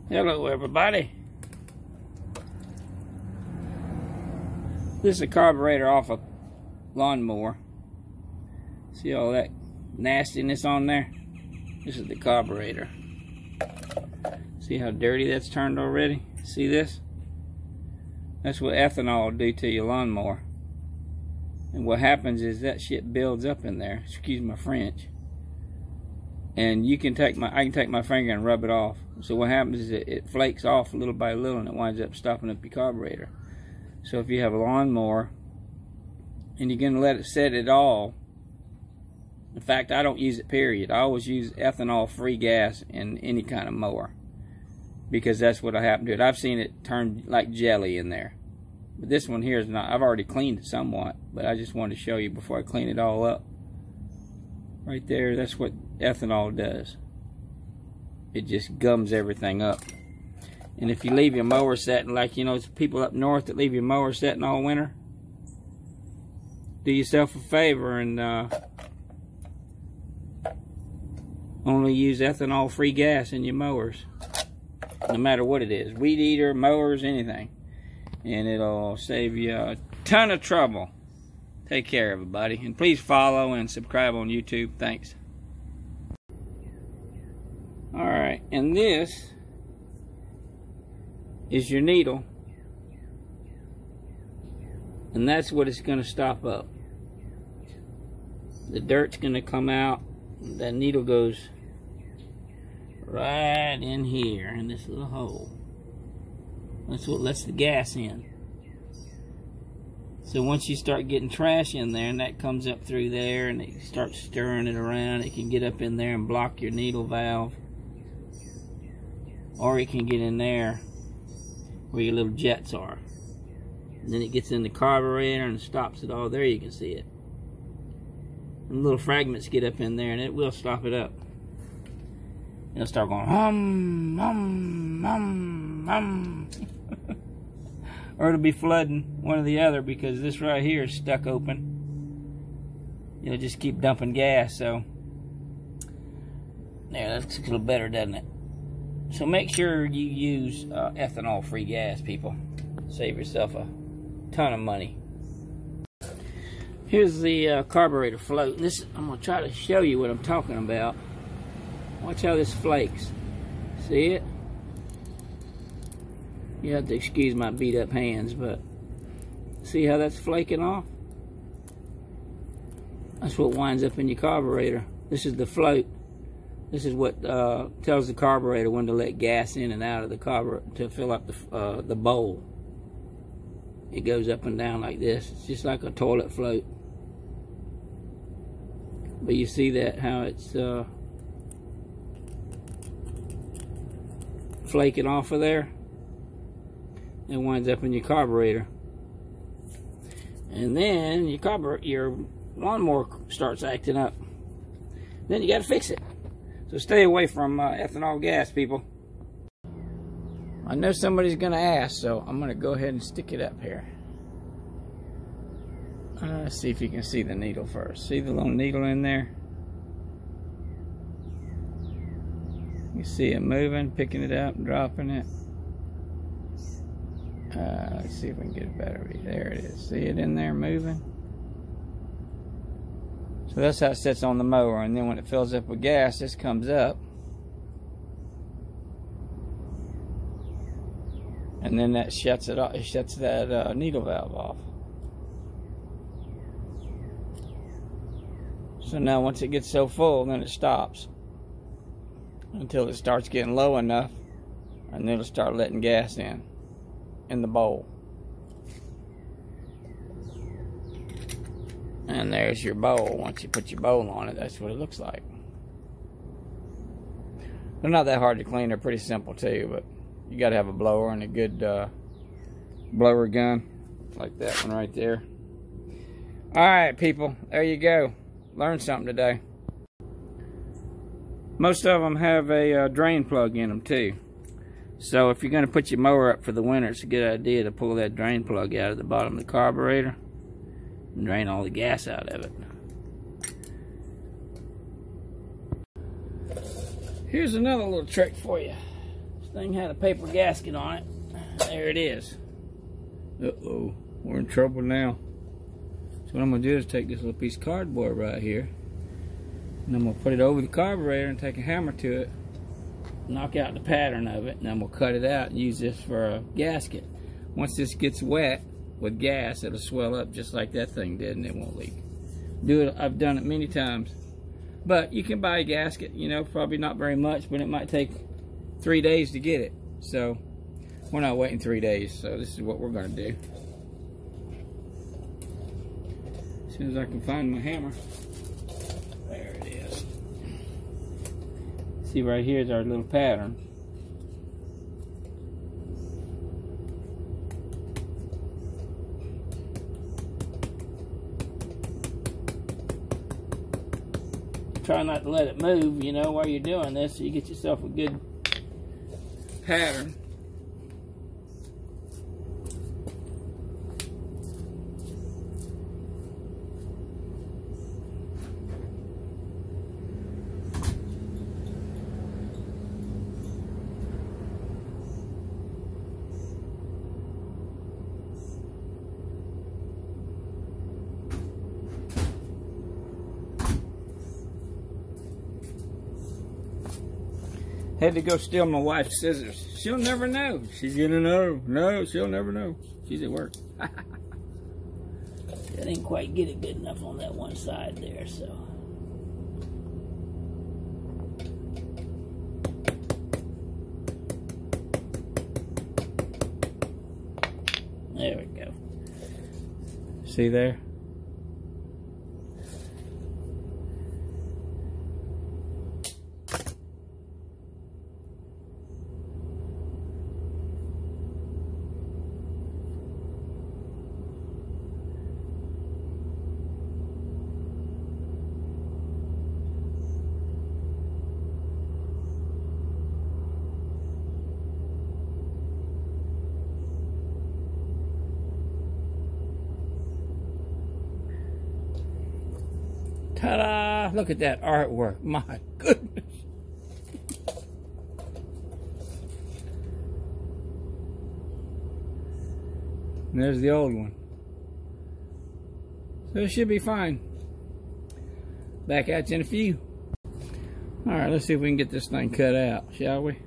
Hello everybody. This is a carburetor off a lawnmower. See all that nastiness on there? This is the carburetor. See how dirty that's turned already? See this? That's what ethanol will do to your lawnmower. And what happens is that shit builds up in there. Excuse my French. And I can take my finger and rub it off. So what happens is it flakes off little by little, and it winds up stopping up your carburetor. So if you have a lawnmower and you're gonna let it set at all, in fact, I don't use it period. I always use ethanol-free gas in any kind of mower, because that's what I happen to it. I've seen it turn like jelly in there. But this one here is not. I've already cleaned it somewhat, but I just wanted to show you before I clean it all up. Right there, that's what ethanol does. It just gums everything up. And if you leave your mower setting, like, you know, it's people up north that leave your mower setting all winter, do yourself a favor and only use ethanol-free gas in your mowers. No matter what it is. Weed eater, mowers, anything. And it'll save you a ton of trouble. Take care, everybody. And please follow and subscribe on YouTube. Thanks. Alright, and this is your needle. And that's what it's going to stop up. The dirt's going to come out. That needle goes right in here in this little hole. That's what lets the gas in. So once you start getting trash in there, and that comes up through there, and it starts stirring it around, it can get up in there and block your needle valve. Or it can get in there where your little jets are. And then it gets in the carburetor and stops it all. There you can see it. And little fragments get up in there, and it will stop it up. It'll start going hum, hum, hum, hum. Or it'll be flooding, one or the other, because this right here is stuck open. It'll just keep dumping gas. So yeah, that's a little better, doesn't it? So make sure you use ethanol-free gas, people. Save yourself a ton of money. Here's the carburetor float. This, I'm going to try to show you what I'm talking about. Watch how this flakes. See it? You have to excuse my beat up hands, but see how that's flaking off? That's what winds up in your carburetor. This is the float. This is what tells the carburetor when to let gas in and out of the carburetor to fill up the bowl. It goes up and down like this. It's just like a toilet float. But you see that, how it's flaking off of there? It winds up in your carburetor. And then your lawnmower starts acting up. Then you got to fix it. So stay away from ethanol gas, people. I know somebody's going to ask, so I'm going to go ahead and stick it up here. Let's see if you can see the needle first. See the little needle in there? You see it moving, picking it up, dropping it. Let's see if we can get it better. There it is. See it in there moving? So that's how it sits on the mower, and then when it fills up with gas, this comes up. And then that shuts it off. It shuts that needle valve off. So now once it gets so full, then it stops. Until it starts getting low enough, and then it'll start letting gas in the bowl. And there's your bowl. Once you put your bowl on it, that's what it looks like. They're not that hard to clean. They're pretty simple too, but you got to have a blower and a good blower gun like that one right there. Alright, people, there you go. Learned something today. Most of them have a drain plug in them too. So if you're going to put your mower up for the winter, it's a good idea to pull that drain plug out of the bottom of the carburetor and drain all the gas out of it. Here's another little trick for you. thing had a paper gasket on it. There it is. Uh-oh, we're in trouble now. So what I'm gonna do is take this little piece of cardboard right here, and I'm gonna put it over the carburetor and take a hammer to it, knock out the pattern of it, and I'm gonna cut it out and use this for a gasket. Once this gets wet with gas, it'll swell up just like that thing did, and it won't leak. I've done it many times. But you can buy a gasket, you know, probably not very much, but it might take 3 days to get it. So we're not waiting 3 days, so this is what we're gonna do. As soon as I can find my hammer. There it is. See, right here is our little pattern. Try not to let it move, you know, while you're doing this, so you get yourself a good pattern. Had to go steal my wife's scissors. She'll never know. She's gonna know. No, she'll never know. She's at work. I didn't quite get it good enough on that one side there, so. There we go. See there? Ta-da! Look at that artwork. My goodness. And there's the old one. So it should be fine. Back at you in a few. Alright, let's see if we can get this thing cut out, shall we?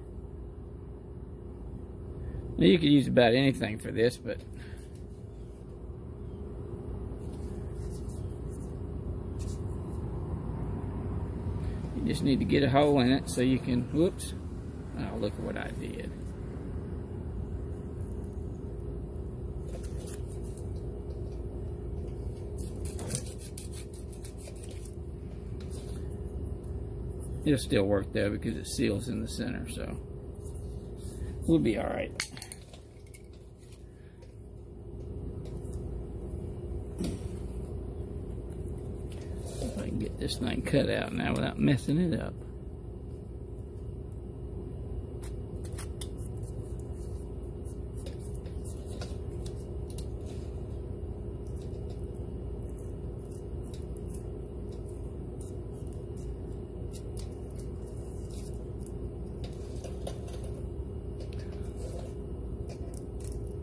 Now, you could use about anything for this, but you just need to get a hole in it so you can, whoops. Oh, look at what I did. It'll still work though because it seals in the center, so we'll be alright. If I can get this thing cut out now without messing it up.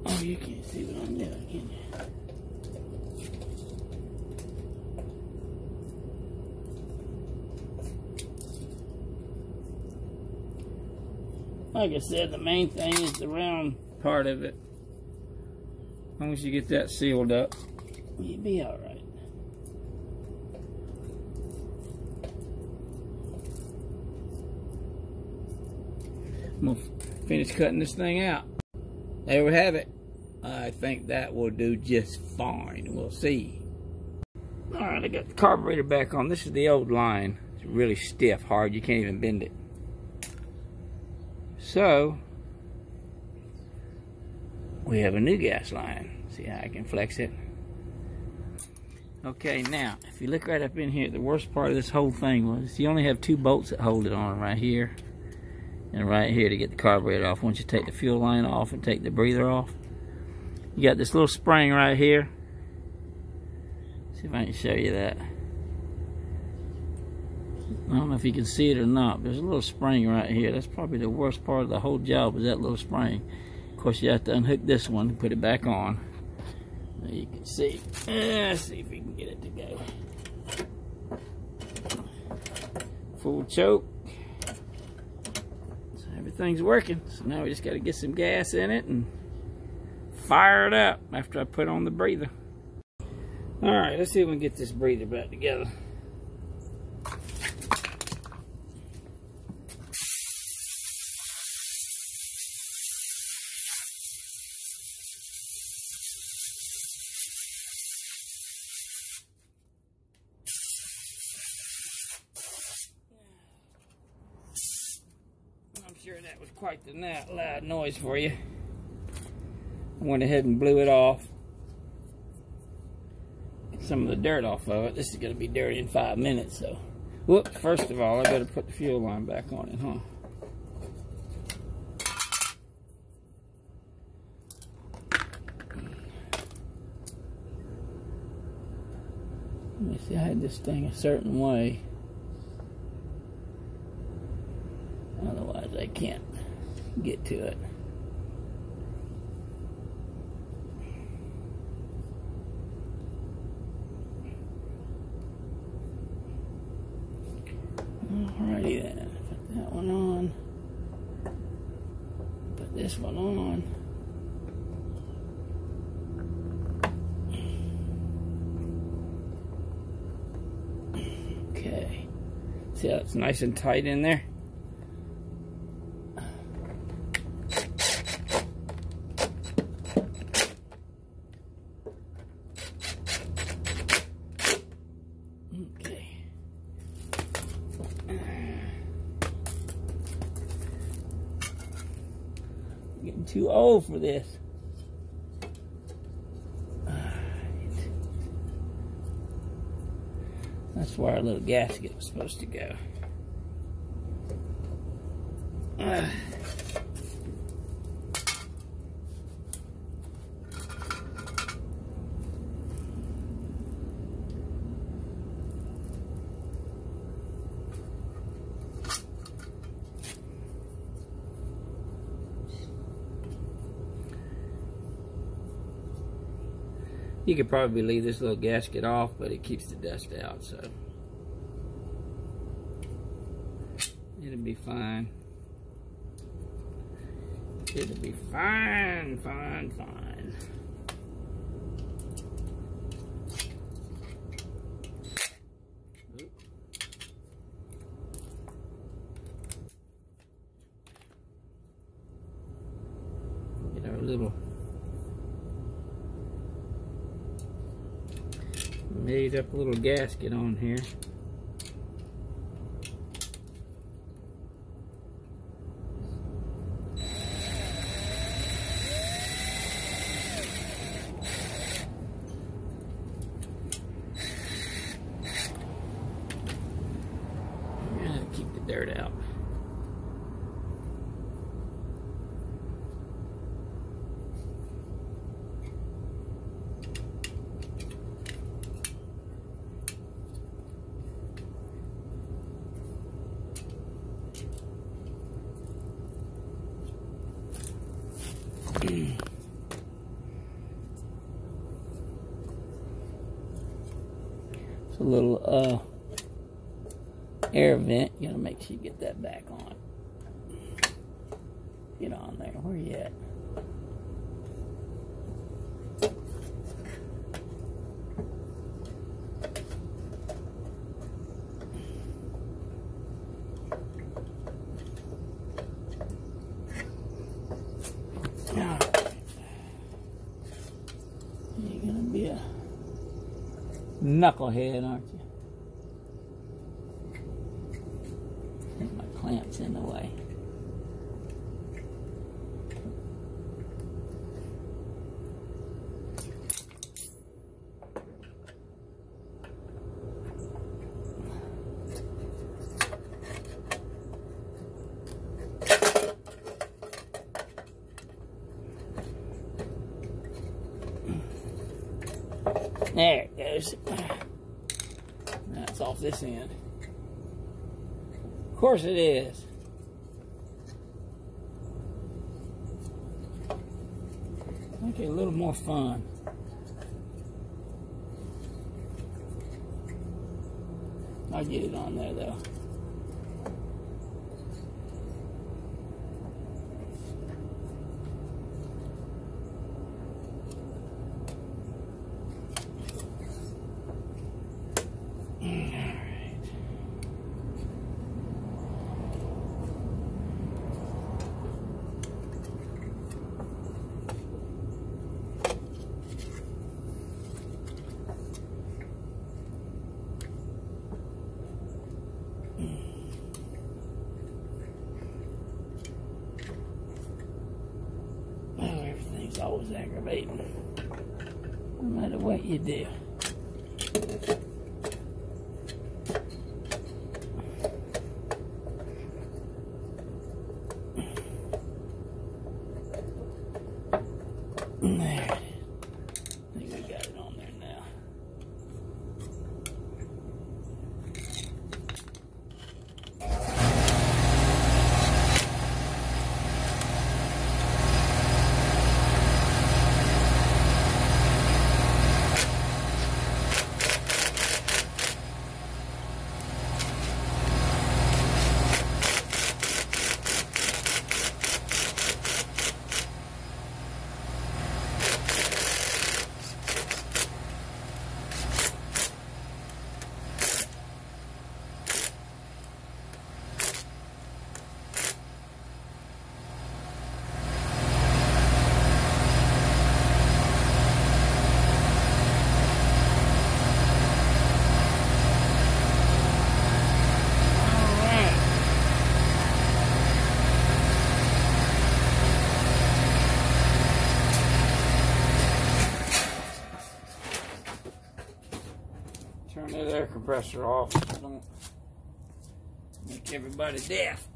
Oh, you can't see what I'm doing, can you? Like I said, the main thing is the round part of it. As long as you get that sealed up, you'll be alright. I'm going to finish cutting this thing out. There we have it. I think that will do just fine. We'll see. Alright, I got the carburetor back on. This is the old line. It's really stiff, hard. You can't even bend it. So, we have a new gas line. See how I can flex it? Okay, now, if you look right up in here, the worst part of this whole thing was you only have two bolts that hold it on, right here and right here, to get the carburetor off. Once you take the fuel line off and take the breather off, you got this little spring right here. See if I can show you that. I don't know if you can see it or not. There's a little spring right here. That's probably the worst part of the whole job, is that little spring. Of course, you have to unhook this one and put it back on. Now you can see. Let's see if we can get it to go. Full choke. So everything's working. So now we just got to get some gas in it and fire it up after I put on the breather. All right, let's see if we can get this breather back together. I'm sure that was quite the loud noise for you. I went ahead and blew it off. Get some of the dirt off of it. This is going to be dirty in 5 minutes, so. Whoops, first of all, I better put the fuel line back on it, huh? Let me see, I had this thing a certain way. Otherwise, I can't get to it. Alrighty then, put that one on. Put this one on. Okay. See how it's nice and tight in there? Okay. I'm getting too old for this. That's where our little gasket was supposed to go. You could probably leave this little gasket off, but it keeps the dust out, so it'll be fine. It'll be fine, fine, fine. Get our little made up little gasket on here. Keep the dirt out. It's a little air vent. You gotta make sure you get that back on. Get on there. Where you at? You're gonna be a knucklehead, aren't you? I think my clamp's in the way. There it goes. Now it's off this end. Of course it is. Make it a little more fun. I'll get it on there though. Everything's always aggravating, no matter what you do. There it is. I think we got it on there now. Turn that air compressor off. Don't make everybody deaf.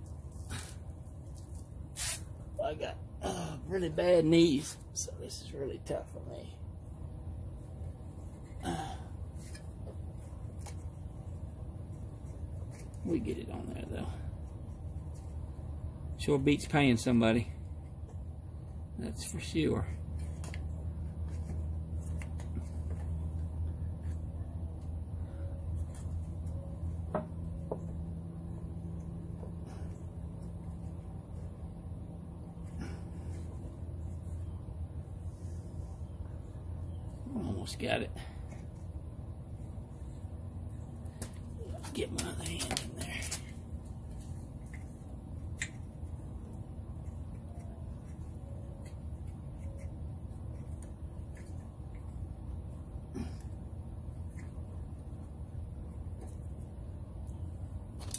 I got really bad knees, so this is really tough for me. We get it on there though. Sure beats paying somebody. That's for sure. Almost got it. Get my other hand in there.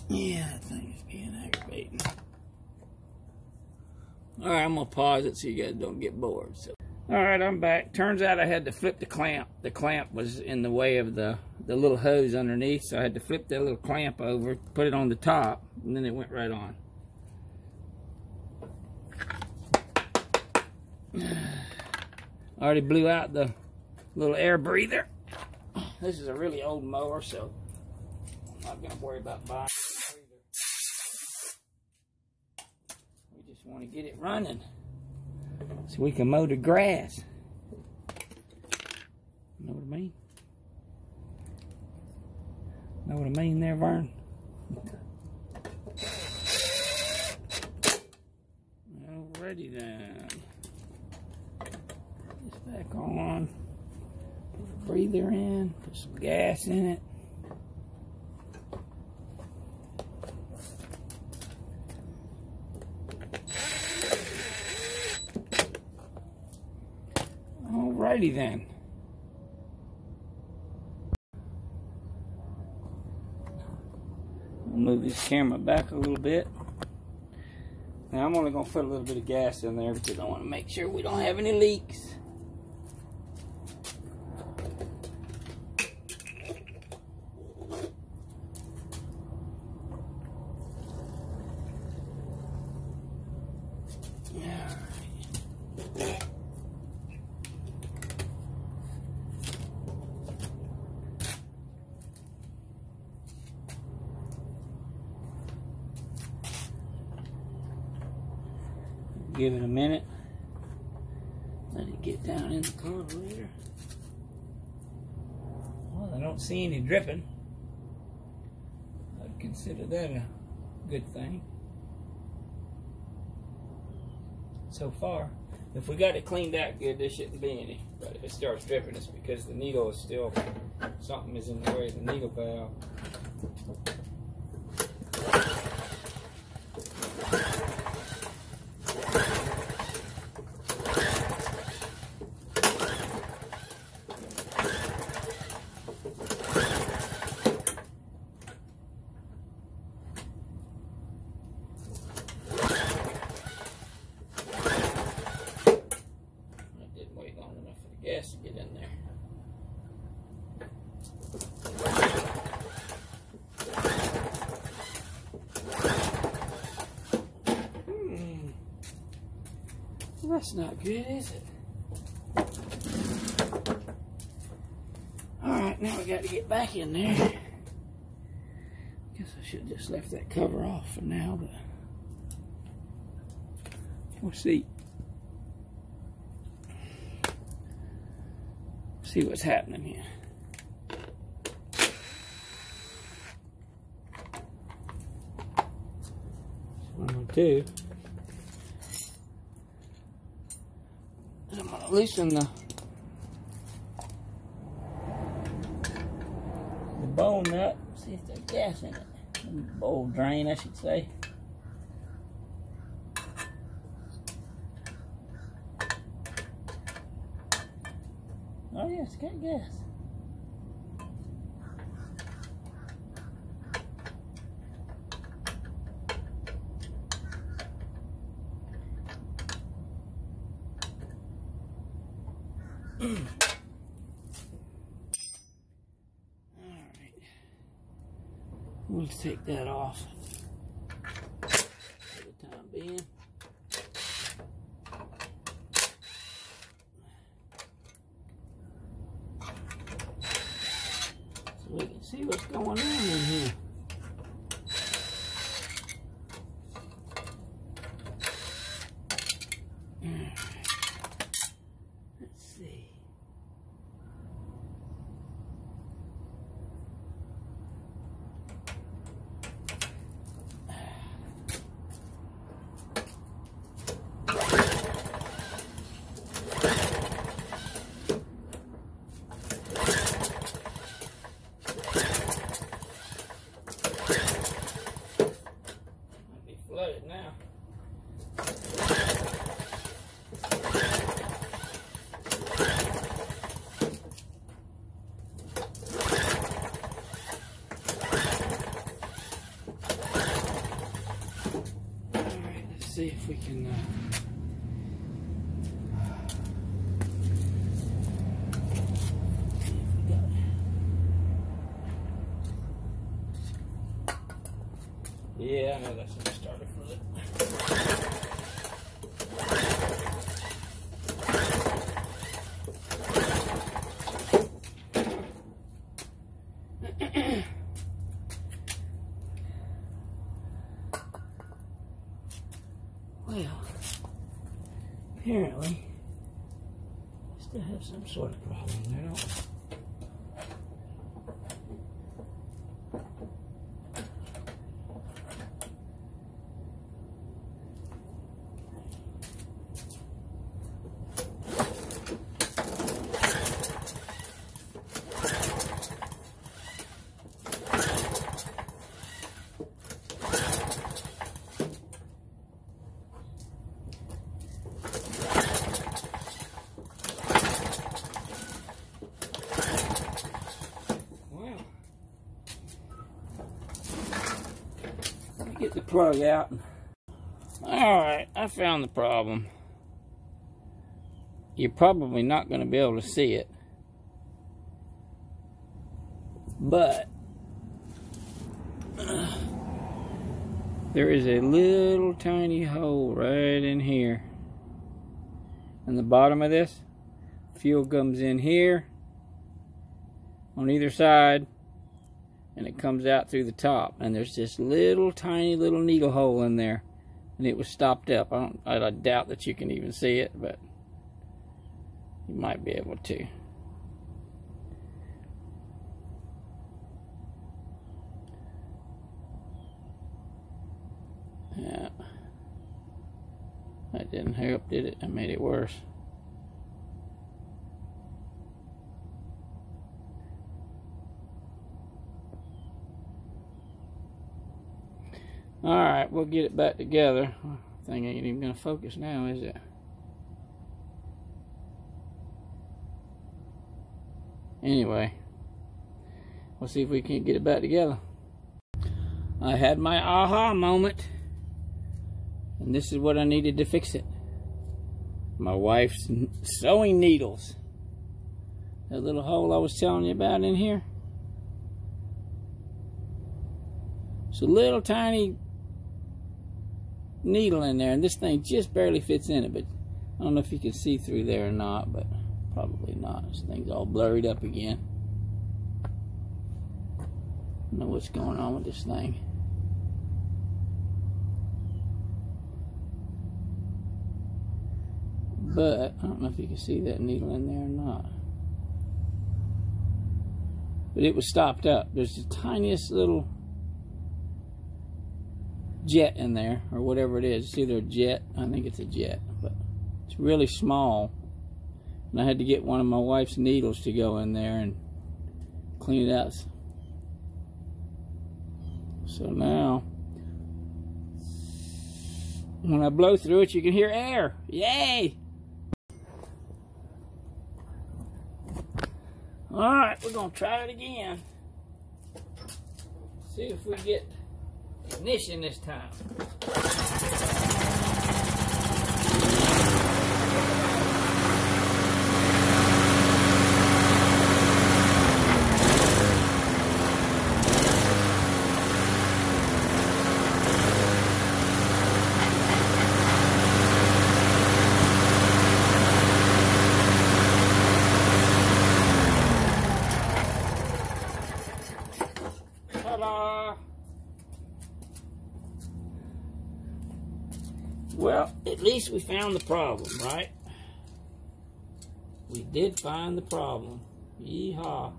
Yeah, that thing is being aggravating. Alright, I'm gonna pause it so you guys don't get bored. So. Alright, I'm back. Turns out I had to flip the clamp. The clamp was in the way of the little hose underneath, so I had to flip that little clamp over, put it on the top, and then it went right on. I already blew out the little air breather. This is a really old mower, so I'm not going to worry about buying a breather. We just want to get it running so we can mow the grass. Know what I mean? Know what I mean there, Vern? Alrighty then. Put this back on. Put the breather in. Put some gas in it. Alrighty then. I'll move this camera back a little bit. Now I'm only going to put a little bit of gas in there because I want to make sure we don't have any leaks. Give it a minute. Let it get down in the carburetor. Well, I don't see any dripping. I'd consider that a good thing. So far. If we got it cleaned out good, there shouldn't be any. But if it starts dripping, it's because the needle is still, something is in the way of the needle valve. Gas to get in there. Well, that's not good, is it? Alright, now we got to get back in there. Guess I should have just left that cover off for now, but we'll see. See what's happening here. So what I'm going to do, I'm going to loosen the bowl nut, see if there's gas in it. The bowl drain, I should say. Oh yeah, it's got gas. Alright. We'll take that off for the time being. We can see what's going on in here. Let's see. Flooded now. Alright, let's see if we can yeah, I know that's what started from it. Well, apparently, I still have some sort of problem there, don't we? Get the plug out. Alright, I found the problem. You're probably not going to be able to see it, but there is a little tiny hole right in here. In the bottom of this, fuel comes in here on either side, and it comes out through the top, and there's this little tiny little needle hole in there and it was stopped up. I doubt that you can even see it, but you might be able to. Yeah, that didn't help, did it? That made it worse. Alright, we'll get it back together. Thing ain't even gonna focus now, is it? Anyway, we'll see if we can get it back together. I had my aha moment, and this is what I needed to fix it. My wife's sewing needles. That little hole I was telling you about in here. It's a little tiny needle in there, and this thing just barely fits in it, but I don't know if you can see through there or not, but probably not. This thing's all blurred up again. I don't know what's going on with this thing. But I don't know if you can see that needle in there or not. But it was stopped up. There's the tiniest little jet in there, or whatever it is. It's either a jet, I think it's a jet, but it's really small. And I had to get one of my wife's needles to go in there and clean it out. So now, when I blow through it, you can hear air. Yay! Alright, we're going to try it again. See if we get ignition this time. Ta-da! Well, at least we found the problem, right? We did find the problem. Yeehaw.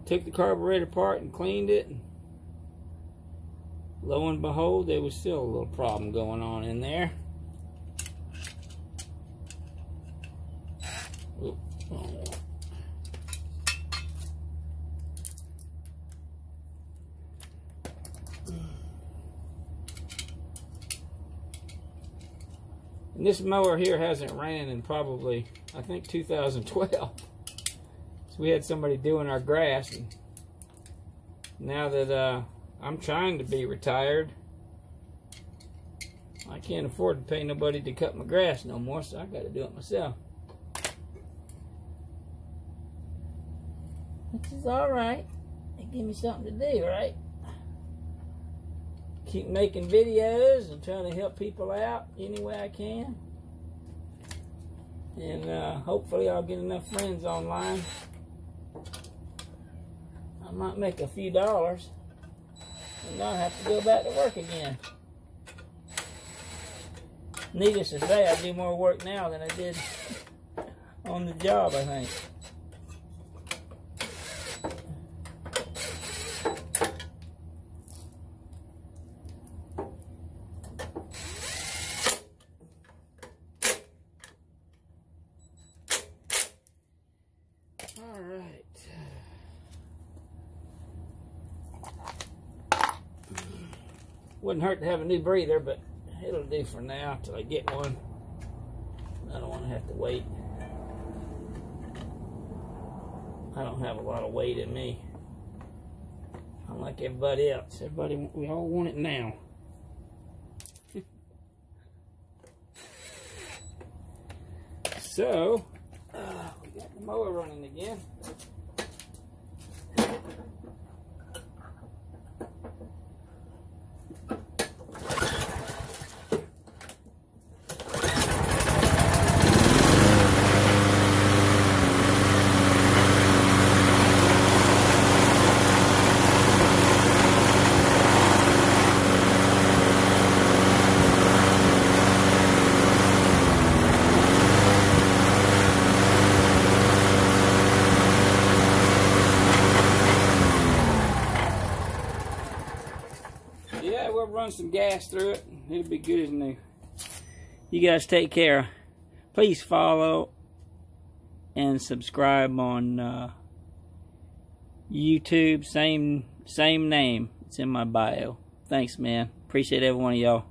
Took the carburetor apart and cleaned it. And lo and behold, there was still a little problem going on in there. Oop, wrong one. And this mower here hasn't ran in probably, I think, 2012. So we had somebody doing our grass, and now that I'm trying to be retired, I can't afford to pay nobody to cut my grass no more, so I got to do it myself. Which is alright. They give me something to do, right? Keep making videos and trying to help people out any way I can. And hopefully I'll get enough friends online. I might make a few dollars and not have to go back to work again. Needless to say, I do more work now than I did on the job, I think. Alright. Wouldn't hurt to have a new breather, but it'll do for now till I get one. I don't want to have to wait. I don't have a lot of weight in me. I'm like everybody else. We all want it now. So, we got the mower running again. run some gas through it. It'll be good as new. You guys take care. Please follow and subscribe on YouTube. Same name. It's in my bio. Thanks, man. Appreciate every one of y'all.